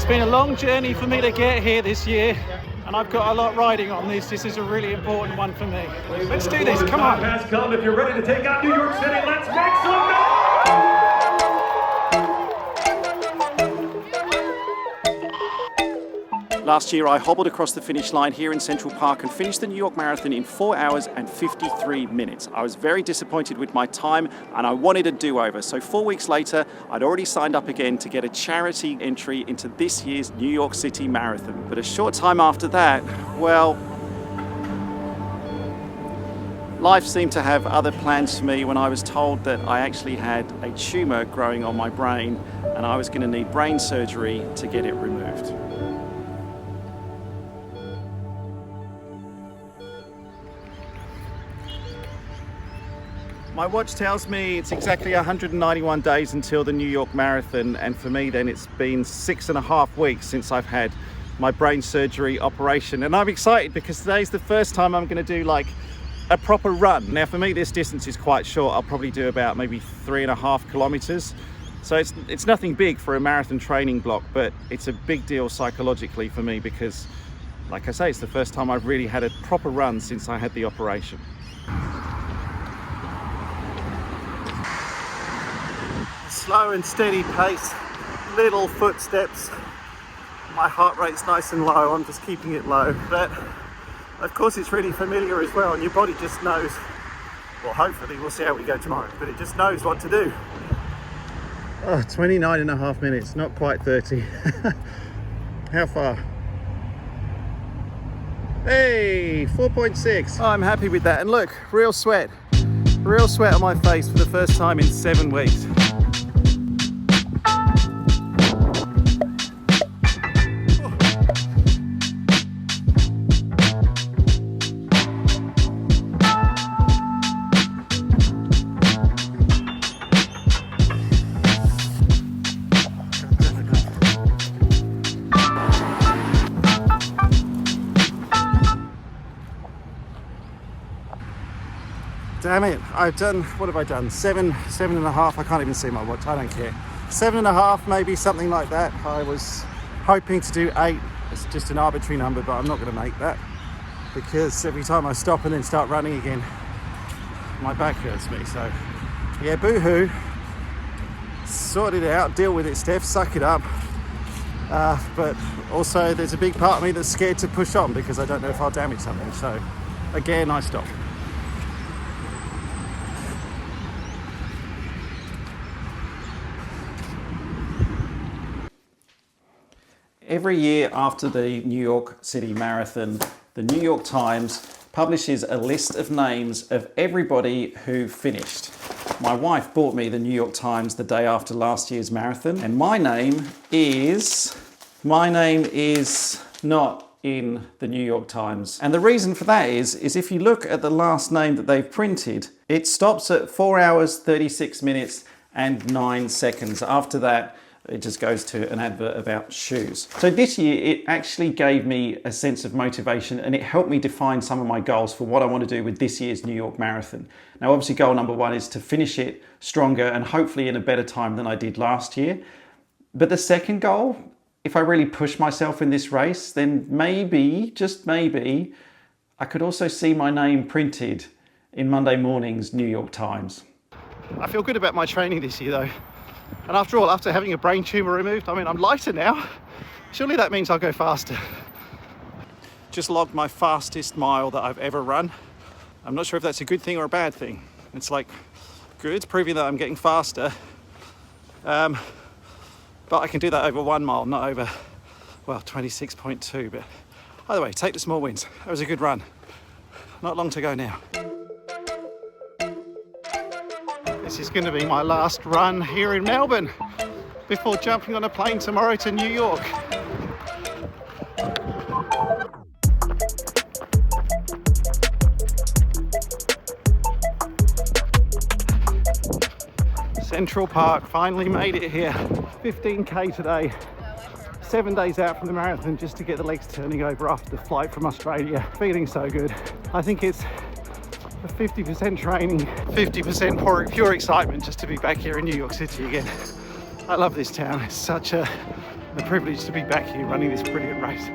It's been a long journey for me to get here this year, and I've got a lot riding on this. This is a really important one for me. Let's do this, come on. Has come. If you're ready to take out New York City, let's make some noise! Last year I hobbled across the finish line here in Central Park and finished the New York Marathon in 4 hours and 53 minutes. I was very disappointed with my time and I wanted a do-over. So 4 weeks later, I'd already signed up again to get a charity entry into this year's New York City Marathon. But a short time after that, well, life seemed to have other plans for me when I was told that I actually had a tumour growing on my brain and I was going to need brain surgery to get it removed. My watch tells me it's exactly 191 days until the New York Marathon, and for me then it's been 6.5 weeks since I've had my brain surgery operation, and I'm excited because today's the first time I'm going to do like a proper run. Now for me this distance is quite short. I'll probably do about maybe 3.5 kilometers, so it's nothing big for a marathon training block, but it's a big deal psychologically for me because, like I say, it's the first time I've really had a proper run since I had the operation. Slow and steady pace, little footsteps. My heart rate's nice and low, I'm just keeping it low. But of course it's really familiar as well, and your body just knows, well hopefully, we'll see how we go tomorrow, but it just knows what to do. Oh, 29.5 minutes, not quite 30. How far? Hey, 4.6. Oh, I'm happy with that, and look, real sweat on my face for the first time in 7 weeks. Damn it, I've done, what have I done? 7.5, I can't even see my watch, I don't care. 7.5, maybe something like that. I was hoping to do 8, it's just an arbitrary number, but I'm not gonna make that because every time I stop and then start running again, my back hurts me. So yeah, boo-hoo, sort it out, deal with it, Steph, suck it up. But also there's a big part of me that's scared to push on because I don't know if I'll damage something. So again, I stop. Every year after the New York City Marathon, the New York Times publishes a list of names of everybody who finished. My wife bought me the New York Times the day after last year's marathon, and my name is not in the New York Times. And the reason for that is if you look at the last name that they've printed, it stops at 4 hours, 36 minutes and 9 seconds. After that, it just goes to an advert about shoes. So this year, it actually gave me a sense of motivation and it helped me define some of my goals for what I want to do with this year's New York Marathon. Now, obviously goal number 1 is to finish it stronger and hopefully in a better time than I did last year. But the second goal, if I really push myself in this race, then maybe, just maybe, I could also see my name printed in Monday morning's New York Times. I feel good about my training this year though. And after all, after having a brain tumour removed, I mean, I'm lighter now. Surely that means I'll go faster. Just logged my fastest mile that I've ever run. I'm not sure if that's a good thing or a bad thing. It's like good, proving that I'm getting faster. But I can do that over 1 mile, not over, well, 26.2. But either way, take the small wins. That was a good run. Not long to go now. This is going to be my last run here in Melbourne before jumping on a plane tomorrow to New York. Central Park, finally made it here. 15k today, 7 days out from the marathon just to get the legs turning over after the flight from Australia. Feeling so good. I think it's 50% training, 50% pure excitement just to be back here in New York City again. I love this town. It's such a The privilege to be back here running this brilliant race.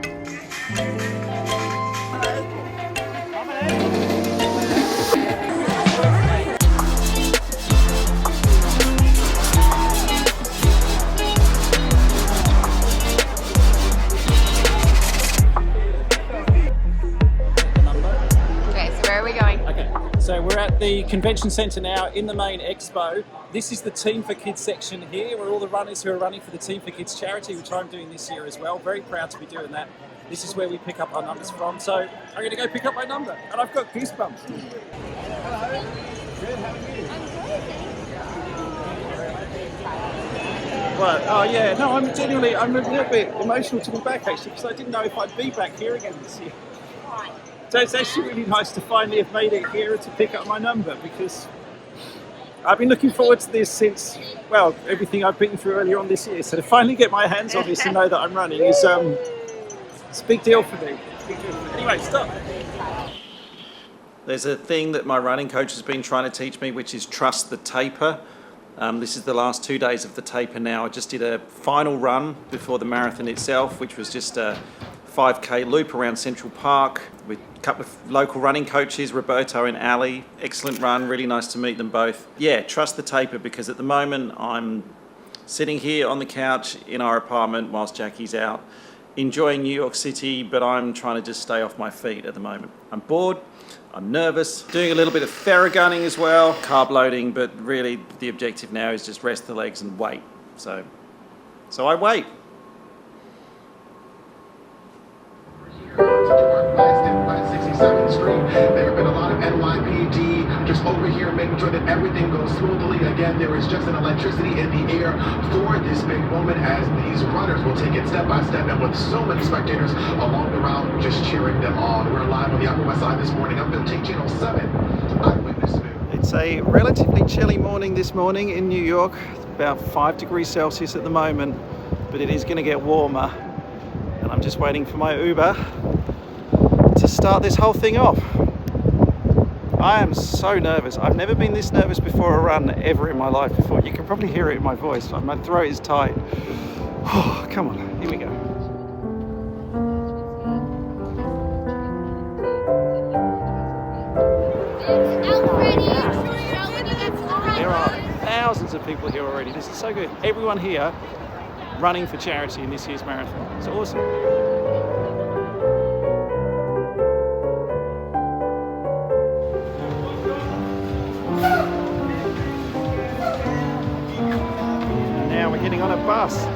So we're at the convention centre now in the main expo. This is the Team for Kids section here, where all the runners who are running for the Team for Kids charity, which I'm doing this year as well. Very proud to be doing that. This is where we pick up our numbers from. So I'm going to go pick up my number, and I've got goosebumps. Hello. Good, how are you? Right, oh yeah, no, I'm a little bit emotional to be back actually, because I didn't know if I'd be back here again this year. So it's actually really nice to finally have made it here to pick up my number, because I've been looking forward to this since, well, everything I've been through earlier on this year. So to finally get my hands on this and know that I'm running is it's a big deal for me. Anyway, stop. There's a thing that my running coach has been trying to teach me, which is trust the taper. This is the last 2 days of the taper now. I just did a final run before the marathon itself, which was just a 5K loop around Central Park with a couple of local running coaches, Roberto and Ali. Excellent run, really nice to meet them both. Yeah, trust the taper, because at the moment I'm sitting here on the couch in our apartment whilst Jackie's out, enjoying New York City, but I'm trying to just stay off my feet at the moment. I'm bored, I'm nervous, doing a little bit of Theragunning as well, carb loading, but really the objective now is just rest the legs and wait. So I wait. West 67th Street. There have been a lot of NYPD just over here making sure that everything goes smoothly. Again, there is just an electricity in the air for this big moment as these runners will take it step by step, and with so many spectators along the route just cheering them on. We're live on the Upper West Side this morning. I'm 1507 Eyewitness News. It's a relatively chilly morning this morning in New York. It's about 5 degrees Celsius at the moment, but it is going to get warmer. And I'm just waiting for my Uber to start this whole thing off. I am so nervous. I've never been this nervous before a run ever in my life before. You can probably hear it in my voice. My throat is tight. Oh, come on, here we go. There are thousands of people here already. This is so good. Everyone here running for charity in this year's marathon. It's awesome. And now we're getting on a bus.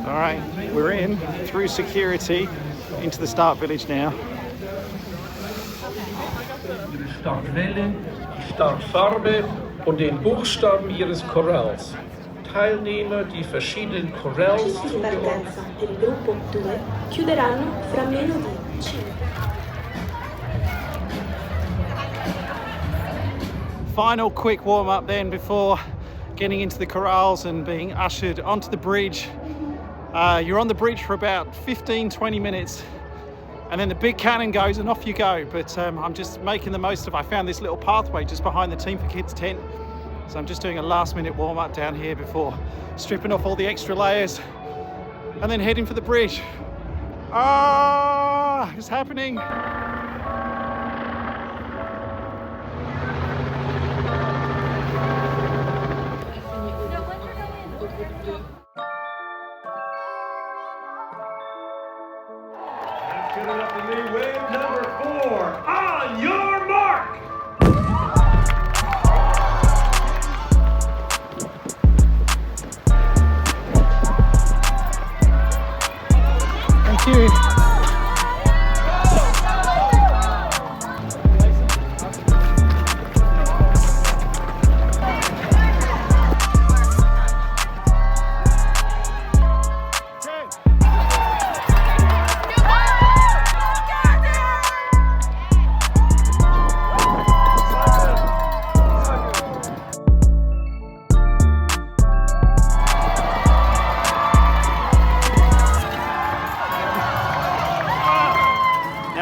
All right, we're in through security into the start village now. Die Startwelle, die Startfarbe und den Buchstaben ihres Chorals. Teilnehmer, die verschiedenen Chorals zugehören. del gruppo 2 chiuderanno fra meno di 5. Final quick warm up then before getting into the corrals and being ushered onto the bridge. You're on the bridge for about 15-20 minutes, and then the big cannon goes and off you go. But I'm just making the most of it. I found this little pathway just behind the Team for Kids tent, so I'm just doing a last minute warm up down here before stripping off all the extra layers and then heading for the bridge. Ah, it's happening. Coming up the new wave number 4. On your mark. Thank you.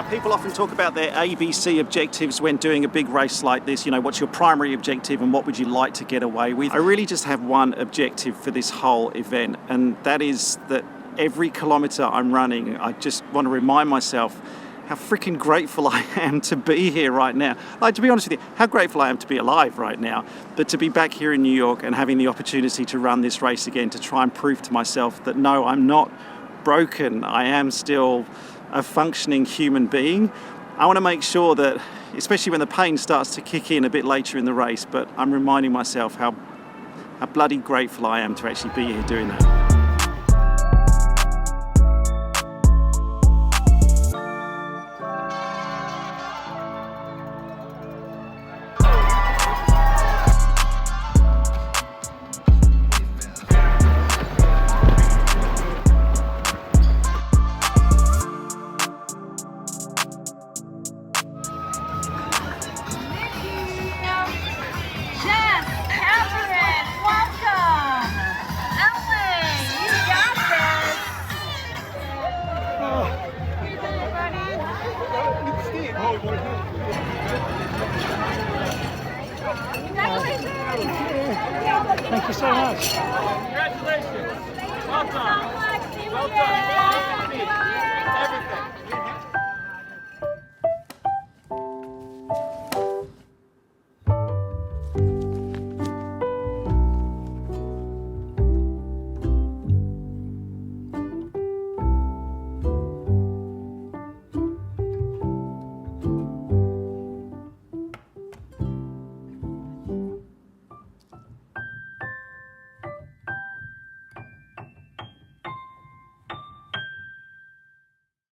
Now, people often talk about their ABC objectives when doing a big race like this. You know, what's your primary objective and what would you like to get away with? I really just have one objective for this whole event, and that is that every kilometre I'm running, I just want to remind myself how freaking grateful I am to be here right now. Like, to be honest with you, how grateful I am to be alive right now, but to be back here in New York and having the opportunity to run this race again, to try and prove to myself that no, I'm not broken. I am still a functioning human being. I want to make sure that, especially when the pain starts to kick in a bit later in the race, but I'm reminding myself how bloody grateful I am to actually be here doing that. Thank you so much. Congratulations. Well done. Well done. Everything.